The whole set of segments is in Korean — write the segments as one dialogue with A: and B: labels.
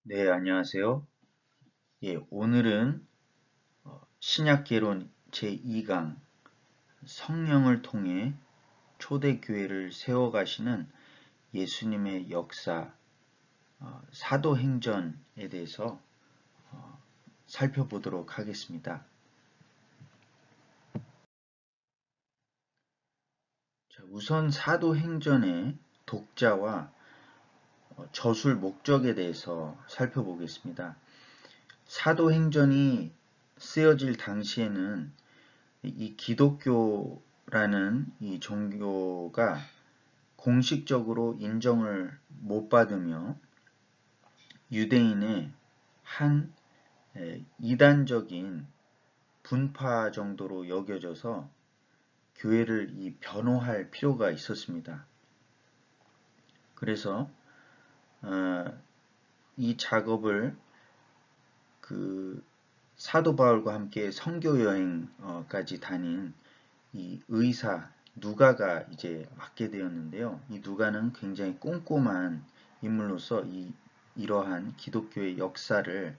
A: 네, 안녕하세요. 예, 오늘은 신약개론 제2강 성령을 통해 초대교회를 세워가시는 예수님의 역사, 사도행전에 대해서 살펴보도록 하겠습니다. 자, 우선 사도행전의 독자와 저술 목적에 대해서 살펴보겠습니다. 사도행전이 쓰여질 당시에는 이 기독교라는 이 종교가 공식적으로 인정을 못 받으며 유대인의 한 이단적인 분파 정도로 여겨져서 교회를 변호할 필요가 있었습니다. 그래서 이 작업을 사도 바울과 함께 선교 여행까지 다닌 이 의사 누가가 이제 맡게 되었는데요. 이 누가는 굉장히 꼼꼼한 인물로서 이러한 기독교의 역사를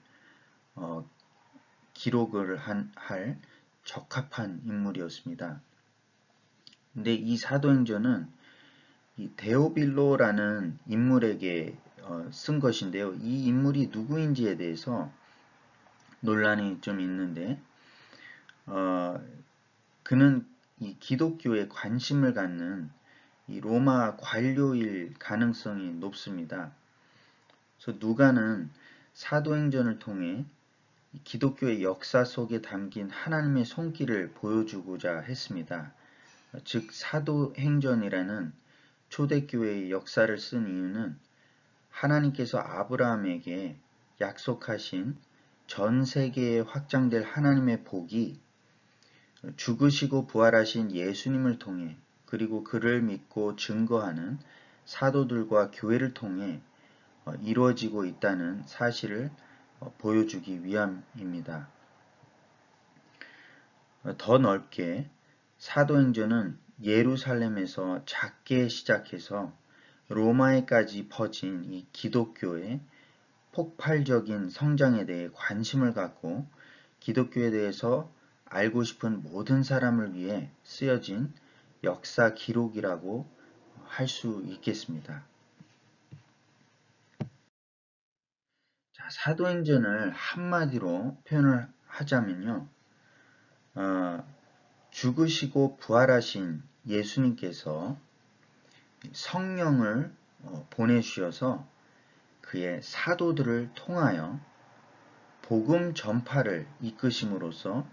A: 기록을 할 적합한 인물이었습니다. 근데 이 사도행전은 이 데오빌로라는 인물에게 쓴 것인데요. 이 인물이 누구인지에 대해서 논란이 좀 있는데 그는 이 기독교에 관심을 갖는 이 로마 관료일 가능성이 높습니다. 그래서 누가는 사도행전을 통해 기독교의 역사 속에 담긴 하나님의 손길을 보여주고자 했습니다. 즉 사도행전이라는 초대교회의 역사를 쓴 이유는 하나님께서 아브라함에게 약속하신 전 세계에 확장될 하나님의 복이 죽으시고 부활하신 예수님을 통해 그리고 그를 믿고 증거하는 사도들과 교회를 통해 이루어지고 있다는 사실을 보여주기 위함입니다. 더 넓게 사도행전은 예루살렘에서 작게 시작해서 로마에까지 퍼진 이 기독교의 폭발적인 성장에 대해 관심을 갖고 기독교에 대해서 알고 싶은 모든 사람을 위해 쓰여진 역사 기록이라고 할 수 있겠습니다. 자, 사도행전을 한마디로 표현을 하자면요. 죽으시고 부활하신 예수님께서 성령을 보내주셔서 그의 사도들을 통하여 복음 전파를 이끄심으로써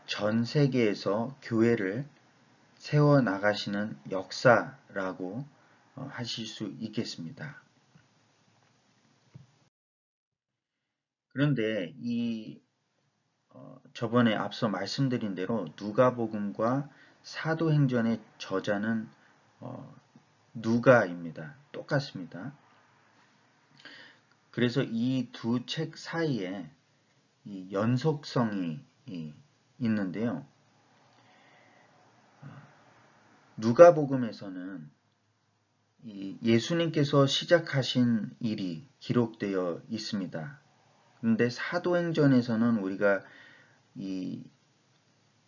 A: 전 세계에서 교회를 세워나가시는 역사라고 하실 수 있겠습니다. 그런데 저번에 앞서 말씀드린 대로 누가복음과 사도행전의 저자는 누가입니다. 똑같습니다. 그래서 이 두 책 사이에 이 연속성이 있는데요. 누가복음에서는 예수님께서 시작하신 일이 기록되어 있습니다. 그런데 사도행전에서는 우리가 이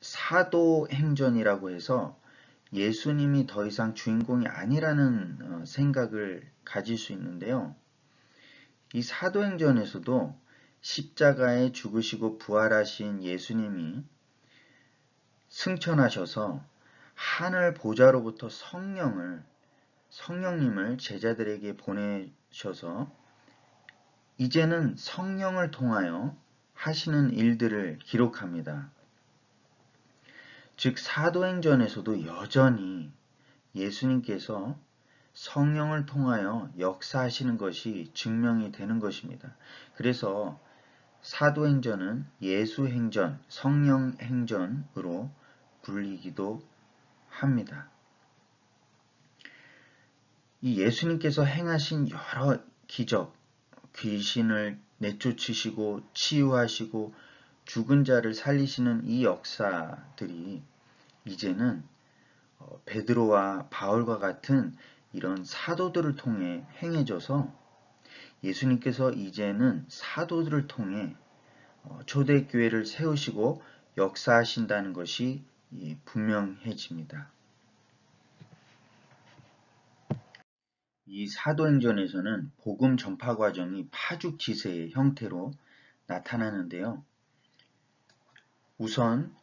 A: 사도행전이라고 해서 예수님이 더 이상 주인공이 아니라는 생각을 가질 수 있는데요. 이 사도행전에서도 십자가에 죽으시고 부활하신 예수님이 승천하셔서 하늘 보좌로부터 성령님을 제자들에게 보내셔서 이제는 성령을 통하여 하시는 일들을 기록합니다. 즉 사도행전에서도 여전히 예수님께서 성령을 통하여 역사하시는 것이 증명이 되는 것입니다. 그래서 사도행전은 예수행전, 성령행전으로 불리기도 합니다. 이 예수님께서 행하신 여러 기적, 귀신을 내쫓으시고 치유하시고 죽은 자를 살리시는 이 역사들이 이제는 베드로와 바울과 같은 이런 사도들을 통해 행해져서 예수님께서 이제는 사도들을 통해 초대교회를 세우시고 역사하신다는 것이 분명해집니다. 이 사도행전에서는 복음 전파 과정이 파죽지세의 형태로 나타나는데요. 우선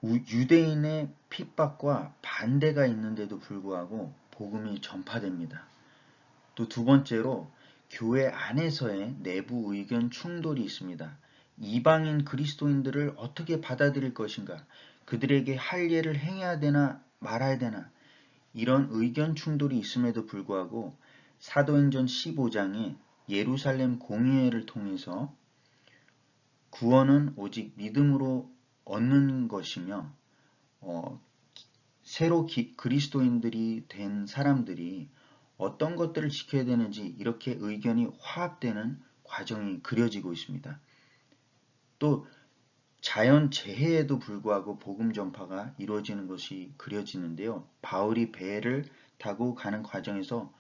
A: 유대인의 핍박과 반대가 있는데도 불구하고 복음이 전파됩니다. 또 두 번째로 교회 안에서의 내부 의견 충돌이 있습니다. 이방인 그리스도인들을 어떻게 받아들일 것인가? 그들에게 할 일을 행해야 되나 말아야 되나? 이런 의견 충돌이 있음에도 불구하고 사도행전 15장에 예루살렘 공의회를 통해서 구원은 오직 믿음으로 얻는 것이며 새로 그리스도인들이 된 사람들이 어떤 것들을 지켜야 되는지 이렇게 의견이 화합되는 과정이 그려지고 있습니다. 또 자연재해에도 불구하고 복음 전파가 이루어지는 것이 그려지는데요. 바울이 배를 타고 가는 과정에서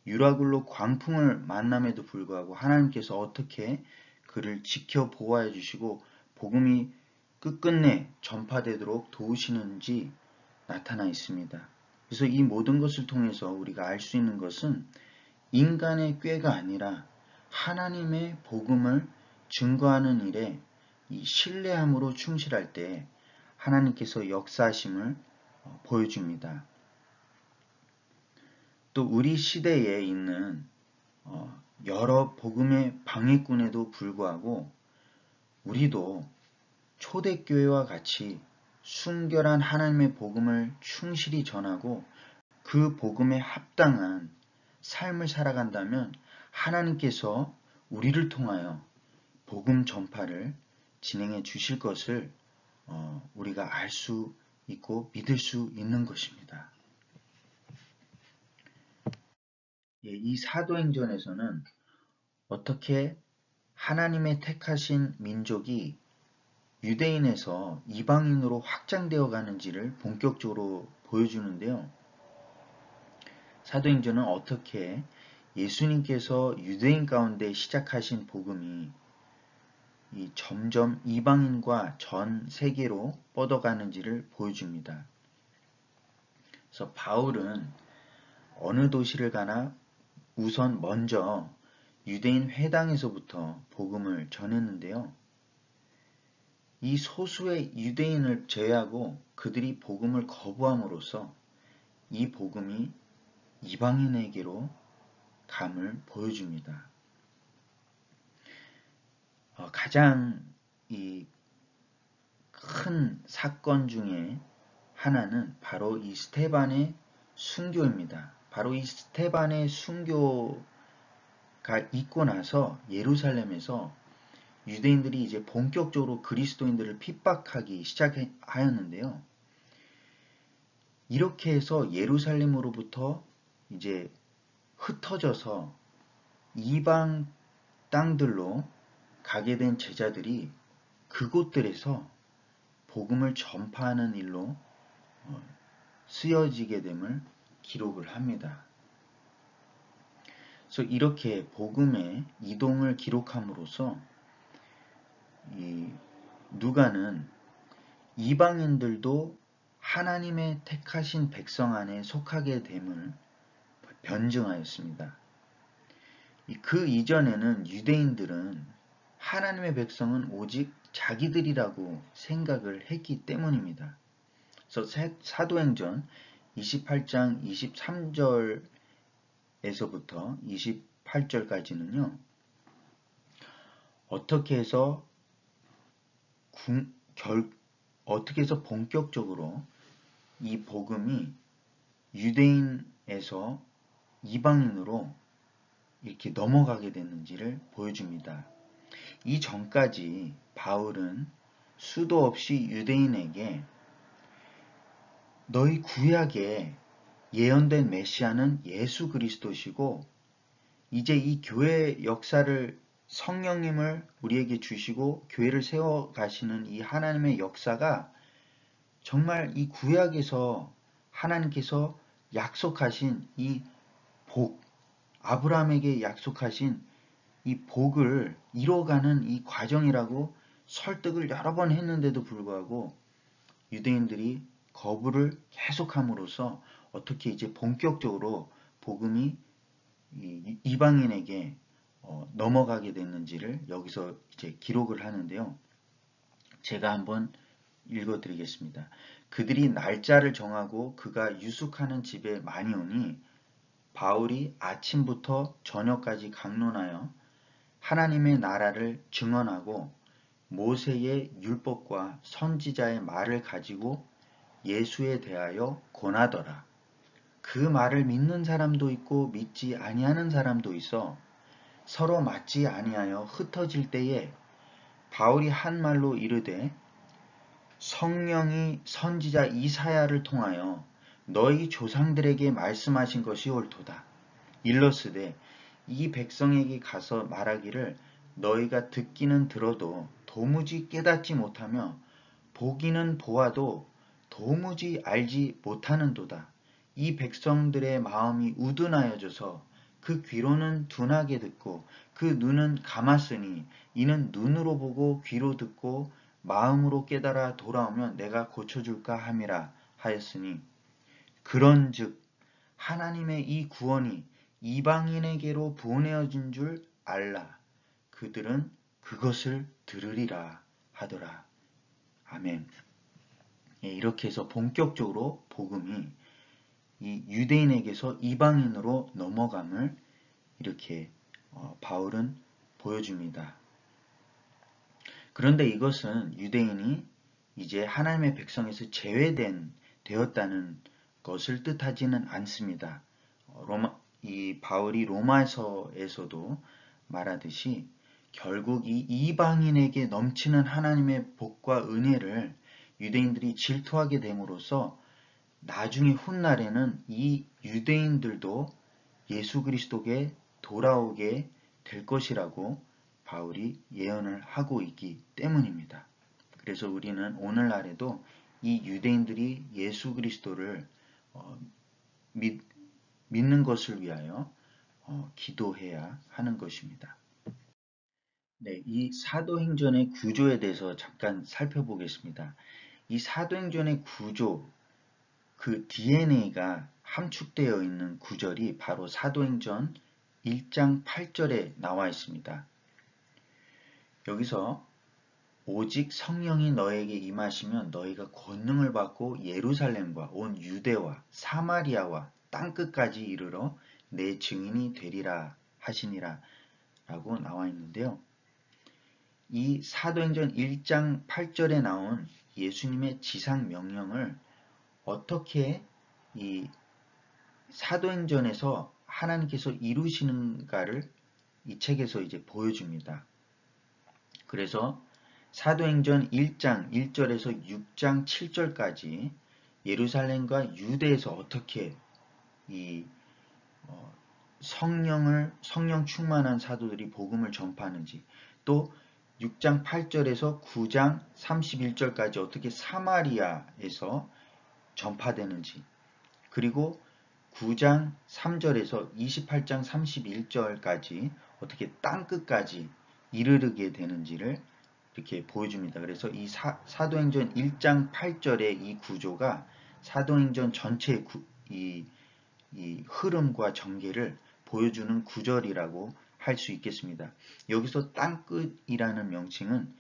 A: 유라굴로 광풍을 만남에도 불구하고 하나님께서 어떻게 그를 지켜 보호해 주시고 복음이 끝끝내 전파되도록 도우시는지 나타나 있습니다. 그래서 이 모든 것을 통해서 우리가 알 수 있는 것은 인간의 꾀가 아니라 하나님의 복음을 증거하는 일에 이 신뢰함으로 충실할 때 하나님께서 역사하심을 보여줍니다. 또 우리 시대에 있는 여러 복음의 방해꾼에도 불구하고 우리도 초대교회와 같이 순결한 하나님의 복음을 충실히 전하고 그 복음에 합당한 삶을 살아간다면 하나님께서 우리를 통하여 복음 전파를 진행해 주실 것을 우리가 알 수 있고 믿을 수 있는 것입니다. 이 사도행전에서는 어떻게 하나님의 택하신 민족이 유대인에서 이방인으로 확장되어 가는지를 본격적으로 보여주는데요. 사도행전은 어떻게 예수님께서 유대인 가운데 시작하신 복음이 점점 이방인과 전 세계로 뻗어가는지를 보여줍니다. 그래서 바울은 어느 도시를 가나 우선 먼저 유대인 회당에서부터 복음을 전했는데요. 이 소수의 유대인을 제외하고 그들이 복음을 거부함으로써 이 복음이 이방인에게로 감을 보여줍니다. 가장 이 큰 사건 중에 하나는 바로 이 스데반의 순교입니다. 바로 이 스데반의 순교가 있고 나서 예루살렘에서 유대인들이 이제 본격적으로 그리스도인들을 핍박하기 시작하였는데요. 이렇게 해서 예루살렘으로부터 이제 흩어져서 이방 땅들로 가게 된 제자들이 그곳들에서 복음을 전파하는 일로 쓰여지게 됨을 기록을 합니다. 그래서 이렇게 복음의 이동을 기록함으로써 이 누가는 이방인들도 하나님의 택하신 백성 안에 속하게 됨을 변증하였습니다. 그 이전에는 유대인들은 하나님의 백성은 오직 자기들이라고 생각을 했기 때문입니다. 그래서 사도행전 28장 23절에서부터 28절까지는요. 어떻게 해서 본격적으로 이 복음이 유대인에서 이방인으로 이렇게 넘어가게 됐는지를 보여줍니다. 이 전까지 바울은 수도 없이 유대인에게 너희 구약에 예언된 메시아는 예수 그리스도시고 이제 이 교회 역사를 성령님을 우리에게 주시고 교회를 세워 가시는 이 하나님의 역사가 정말 이 구약에서 하나님께서 약속하신 이 복, 아브라함에게 약속하신 이 복을 이뤄가는 이 과정이라고 설득을 여러 번 했는데도 불구하고 유대인들이 거부를 계속함으로써 어떻게 이제 본격적으로 복음이 이방인에게 넘어가게 됐는지를 여기서 이제 기록을 하는데요. 제가 한번 읽어드리겠습니다. 그들이 날짜를 정하고 그가 유숙하는 집에 많이 오니 바울이 아침부터 저녁까지 강론하여 하나님의 나라를 증언하고 모세의 율법과 선지자의 말을 가지고 예수에 대하여 권하더라. 그 말을 믿는 사람도 있고 믿지 아니하는 사람도 있어 서로 맞지 아니하여 흩어질 때에 바울이 한 말로 이르되 성령이 선지자 이사야를 통하여 너희 조상들에게 말씀하신 것이 옳도다. 일러스되 이 백성에게 가서 말하기를 너희가 듣기는 들어도 도무지 깨닫지 못하며 보기는 보아도 도무지 알지 못하는도다. 이 백성들의 마음이 우둔하여져서 그 귀로는 둔하게 듣고 그 눈은 감았으니 이는 눈으로 보고 귀로 듣고 마음으로 깨달아 돌아오면 내가 고쳐줄까 함이라 하였으니 그런즉 하나님의 이 구원이 이방인에게로 보내어진 줄 알라. 그들은 그것을 들으리라 하더라. 아멘. 예, 이렇게 해서 본격적으로 복음이 이 유대인에게서 이방인으로 넘어감을 이렇게 바울은 보여줍니다. 그런데 이것은 유대인이 이제 하나님의 백성에서 되었다는 것을 뜻하지는 않습니다. 이 바울이 로마서에서도 말하듯이 결국 이 이방인에게 넘치는 하나님의 복과 은혜를 유대인들이 질투하게 됨으로써 나중에 훗날에는 이 유대인들도 예수 그리스도께 돌아오게 될 것이라고 바울이 예언을 하고 있기 때문입니다. 그래서 우리는 오늘날에도 이 유대인들이 예수 그리스도를 믿는 것을 위하여 기도해야 하는 것입니다. 네, 이 사도행전의 구조에 대해서 잠깐 살펴보겠습니다. 이 사도행전의 구조, 그 DNA가 함축되어 있는 구절이 바로 사도행전 1장 8절에 나와 있습니다. 여기서 오직 성령이 너에게 임하시면 너희가 권능을 받고 예루살렘과 온 유대와 사마리아와 땅끝까지 이르러 내 증인이 되리라 하시니라 라고 나와 있는데요. 이 사도행전 1장 8절에 나온 예수님의 지상 명령을 어떻게 이 사도행전에서 하나님께서 이루시는가를 이 책에서 이제 보여줍니다. 그래서 사도행전 1장 1절에서 6장 7절까지 예루살렘과 유대에서 어떻게 이 성령 충만한 사도들이 복음을 전파하는지, 또 6장 8절에서 9장 31절까지 어떻게 사마리아에서 전파되는지, 그리고 9장 3절에서 28장 31절까지 어떻게 땅끝까지 이르게 되는지를 이렇게 보여줍니다. 그래서 이 사도행전 1장 8절의 이 구조가 사도행전 전체의 이 흐름과 전개를 보여주는 구절이라고 할 수 있겠습니다. 여기서 땅끝이라는 명칭은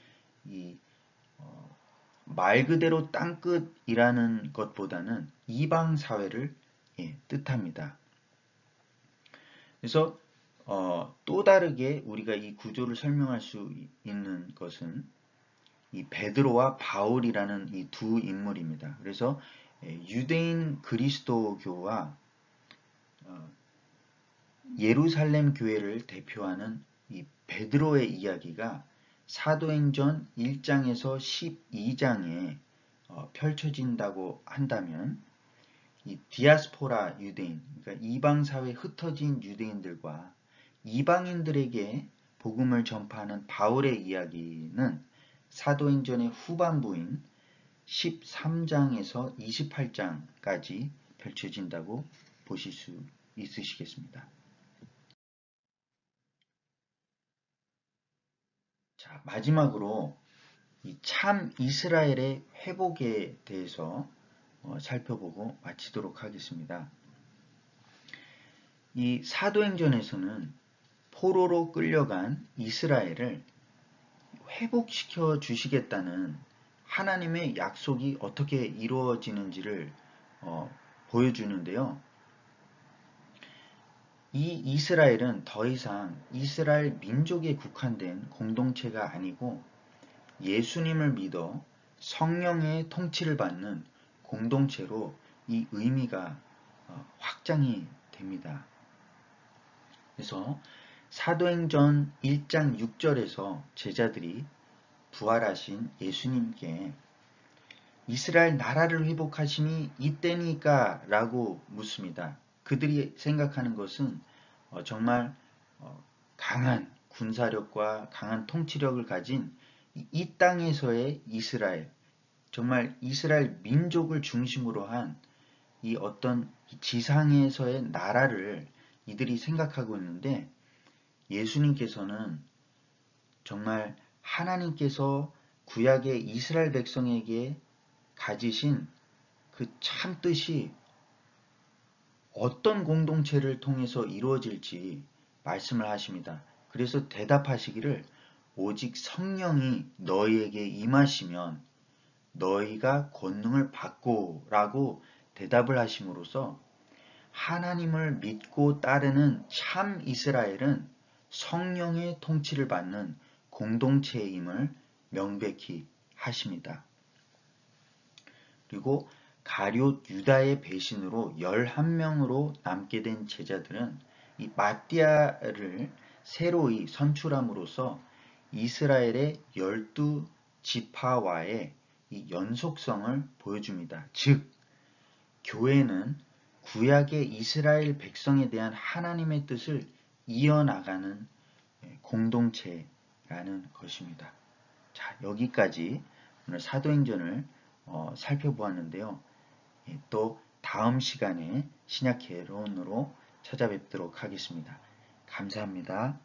A: 말 그대로 땅끝이라는 것보다는 이방 사회를 뜻합니다. 그래서 또 다르게 우리가 이 구조를 설명할 수 있는 것은 이 베드로와 바울이라는 이 두 인물입니다. 그래서 유대인 그리스도교와 예루살렘 교회를 대표하는 이 베드로의 이야기가 사도행전 1장에서 12장에 펼쳐진다고 한다면 이 디아스포라 유대인, 그러니까 이방 사회에 흩어진 유대인들과 이방인들에게 복음을 전파하는 바울의 이야기는 사도행전의 후반부인 13장에서 28장까지 펼쳐진다고 보실 수 있으시겠습니다. 자, 마지막으로 이 참 이스라엘의 회복에 대해서 살펴보고 마치도록 하겠습니다. 이 사도행전에서는 포로로 끌려간 이스라엘을 회복시켜 주시겠다는 하나님의 약속이 어떻게 이루어지는지를 보여주는데요. 이 이스라엘은 더 이상 이스라엘 민족에 국한된 공동체가 아니고 예수님을 믿어 성령의 통치를 받는 공동체로 이 의미가 확장이 됩니다. 그래서 사도행전 1장 6절에서 제자들이 부활하신 예수님께 이스라엘 나라를 회복하심이 이때니까 라고 묻습니다. 그들이 생각하는 것은 정말 강한 군사력과 강한 통치력을 가진 이 땅에서의 이스라엘, 정말 이스라엘 민족을 중심으로 한 이 어떤 지상에서의 나라를 이들이 생각하고 있는데 예수님께서는 정말 하나님께서 구약의 이스라엘 백성에게 가지신 그 참 뜻이 어떤 공동체를 통해서 이루어질지 말씀을 하십니다. 그래서 대답하시기를 오직 성령이 너희에게 임하시면 너희가 권능을 받고 라고 대답을 하심으로써 하나님을 믿고 따르는 참 이스라엘은 성령의 통치를 받는 공동체임을 명백히 하십니다. 그리고 가룟 유다의 배신으로 11명으로 남게 된 제자들은 이 마띠아를 새로이 선출함으로써 이스라엘의 12지파와의 이 연속성을 보여줍니다. 즉 교회는 구약의 이스라엘 백성에 대한 하나님의 뜻을 이어나가는 공동체라는 것입니다. 자, 여기까지 오늘 사도행전을 살펴보았는데요. 또 다음 시간에 신약 개론으로 찾아뵙도록 하겠습니다. 감사합니다.